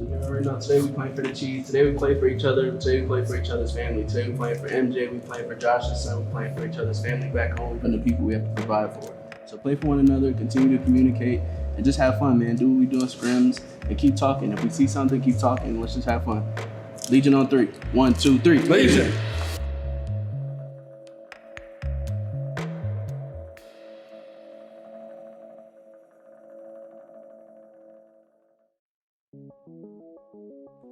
So you already know, today we playing for the Chiefs. Today we play for each other. Today we play for each other's family. Today we playing for MJ. We playing for Josh's son. We playing for each other's family back home and the people we have to provide for. So play for one another, continue to communicate, and just have fun, man. Do what we do in scrims and keep talking. If we see something, keep talking. Let's just have fun. Legion on 3. 1, 2, 3. Legion!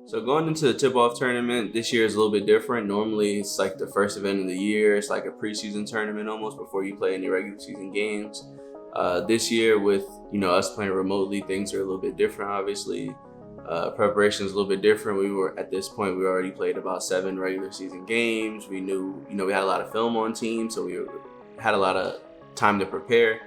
So going into the tip-off tournament, this year is a little bit different. Normally, it's like the first event of the year. It's like a preseason tournament almost before you play any regular season games. This year, with us playing remotely, things are a little bit different. Obviously, preparation is a little bit different. At this point, we already played about 7 regular season games. We knew, we had a lot of film on team, so we had a lot of time to prepare.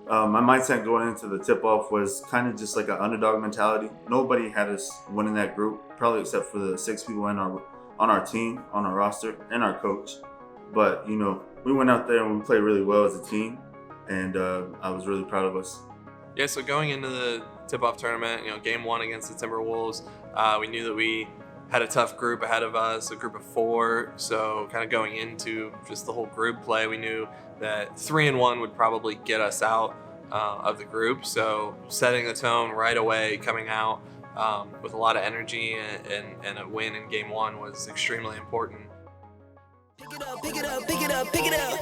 My mindset going into the tip-off was kind of just like an underdog mentality. Nobody had us winning that group, probably except for the 6 people on our team, on our roster, and our coach. But, we went out there and we played really well as a team, and I was really proud of us. Yeah, so going into the tip-off tournament, game 1 against the Timberwolves, we knew that we had a tough group ahead of us, a group of 4. So kind of going into just the whole group play, we knew that 3-1 would probably get us out of the group. So setting the tone right away, coming out with a lot of energy and a win in game 1 was extremely important. Pick it up, pick it up, pick it up, pick it up.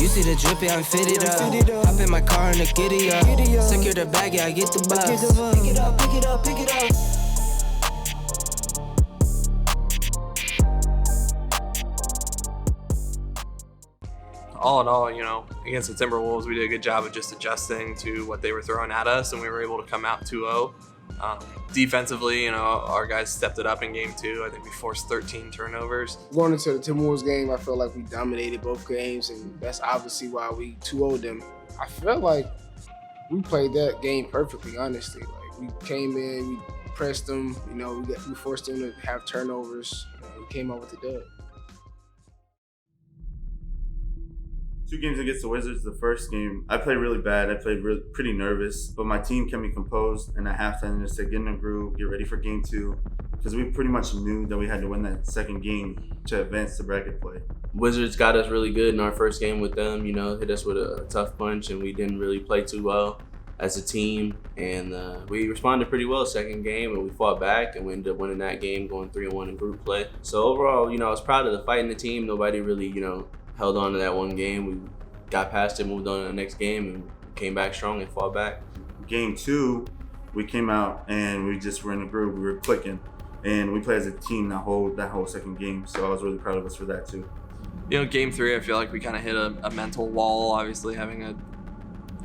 You see the drip, yeah, I'm fitted up. Hop in my car and the giddy up. Secure the bag, yeah, I get the bus. Pick it up, pick it up, pick it up. All in all, against the Timberwolves, we did a good job of just adjusting to what they were throwing at us, and we were able to come out 2-0. Defensively, our guys stepped it up in game 2. I think we forced 13 turnovers. Going into the Timberwolves game, I felt like we dominated both games, and that's obviously why we 2-0'd them. I felt like we played that game perfectly, honestly. Like, we came in, we pressed them, we forced them to have turnovers, and we came out with the dub. 2 games against the Wizards. The first game, I played really bad. I played pretty nervous, but my team kept me composed. And at halftime, they said, get in the groove, get ready for game 2. Because we pretty much knew that we had to win that second game to advance to bracket play. Wizards got us really good in our first game with them, hit us with a tough punch, and we didn't really play too well as a team. And we responded pretty well second game, and we fought back, and we ended up winning that game, going 3-1 in group play. So overall, I was proud of the fight in the team. Nobody really, held on to that one game. We got past it, moved on to the next game, and came back strong and fought back. Game 2, we came out and we just were in a group. We were clicking, and we played as a team that whole second game. So I was really proud of us for that too. Game 3, I feel like we kind of hit a mental wall. Obviously, having a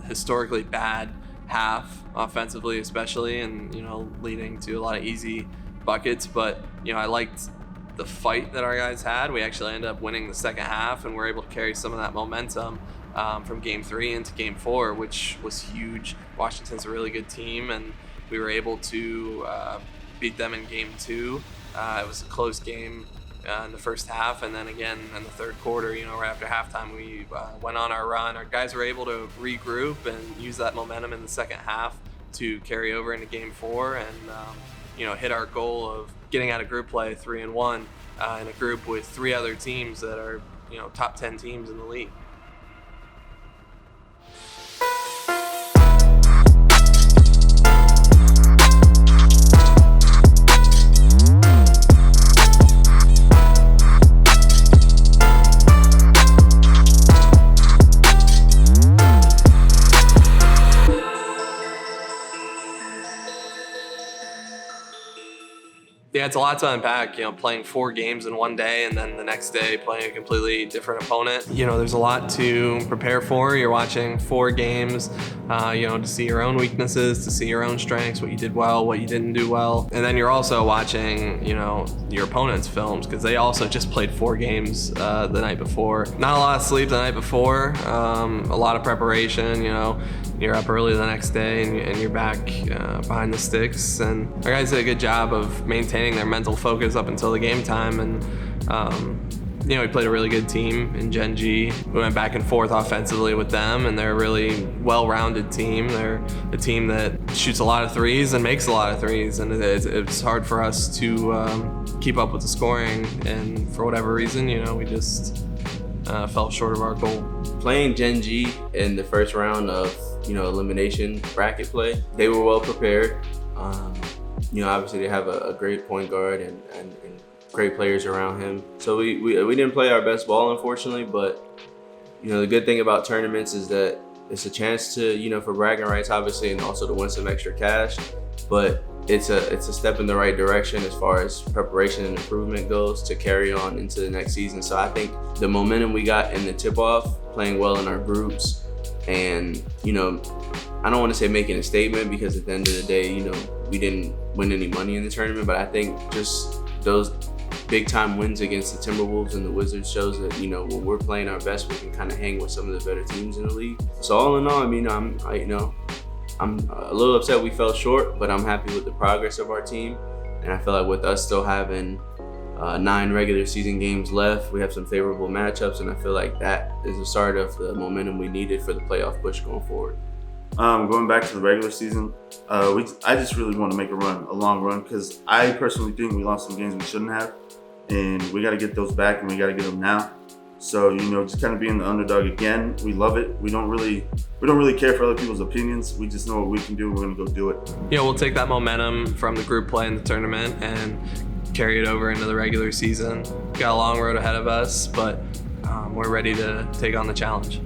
historically bad half offensively, especially, and leading to a lot of easy buckets. But I liked the fight that our guys had. We actually ended up winning the second half, and we're able to carry some of that momentum from game 3 into game 4, which was huge. Washington's a really good team, and we were able to beat them in game 2. It was a close game in the first half, and then again in the third quarter, right after halftime, we went on our run. Our guys were able to regroup and use that momentum in the second half to carry over into game 4 and hit our goal of getting out of group play 3-1 in a group with 3 other teams that are top 10 teams in the league. Yeah, it's a lot to unpack, playing 4 games in one day and then the next day playing a completely different opponent. There's a lot to prepare for. You're watching 4 games, to see your own weaknesses, to see your own strengths, what you did well, what you didn't do well. And then you're also watching, your opponent's films, because they also just played 4 games the night before. Not a lot of sleep the night before, a lot of preparation, you're up early the next day and you're back behind the sticks. And our guys did a good job of maintaining their mental focus up until the game time, and we played a really good team in Gen G. We went back and forth offensively with them, and they're a really well-rounded team. They're a team that shoots a lot of threes and makes a lot of threes, and it's hard for us to keep up with the scoring. And for whatever reason, we just fell short of our goal. Playing Gen G in the first round of elimination bracket play, they were well prepared. Obviously they have a great point guard and great players around him. So we didn't play our best ball, unfortunately, but the good thing about tournaments is that it's a chance to for bragging rights, obviously, and also to win some extra cash. But it's a step in the right direction as far as preparation and improvement goes to carry on into the next season. So I think the momentum we got in the tip-off, playing well in our groups, and I don't want to say making a statement, because at the end of the day, we didn't win any money in the tournament, but I think just those big time wins against the Timberwolves and the Wizards shows that when we're playing our best, we can kind of hang with some of the better teams in the league. So all in all, I'm a little upset we fell short, but I'm happy with the progress of our team, and I feel like with us still having 9 regular season games left, we have some favorable matchups, and I feel like that is the start of the momentum we needed for the playoff push going forward. Going back to the regular season, I just really want to make a long run, because I personally think we lost some games we shouldn't have, and we got to get those back, and we got to get them now. So just kind of being the underdog again, we love it. We don't really care for other people's opinions. We just know what we can do. We're gonna go do it. We'll take that momentum from the group play in the tournament and carry it over into the regular season. We've got a long road ahead of us, but we're ready to take on the challenge.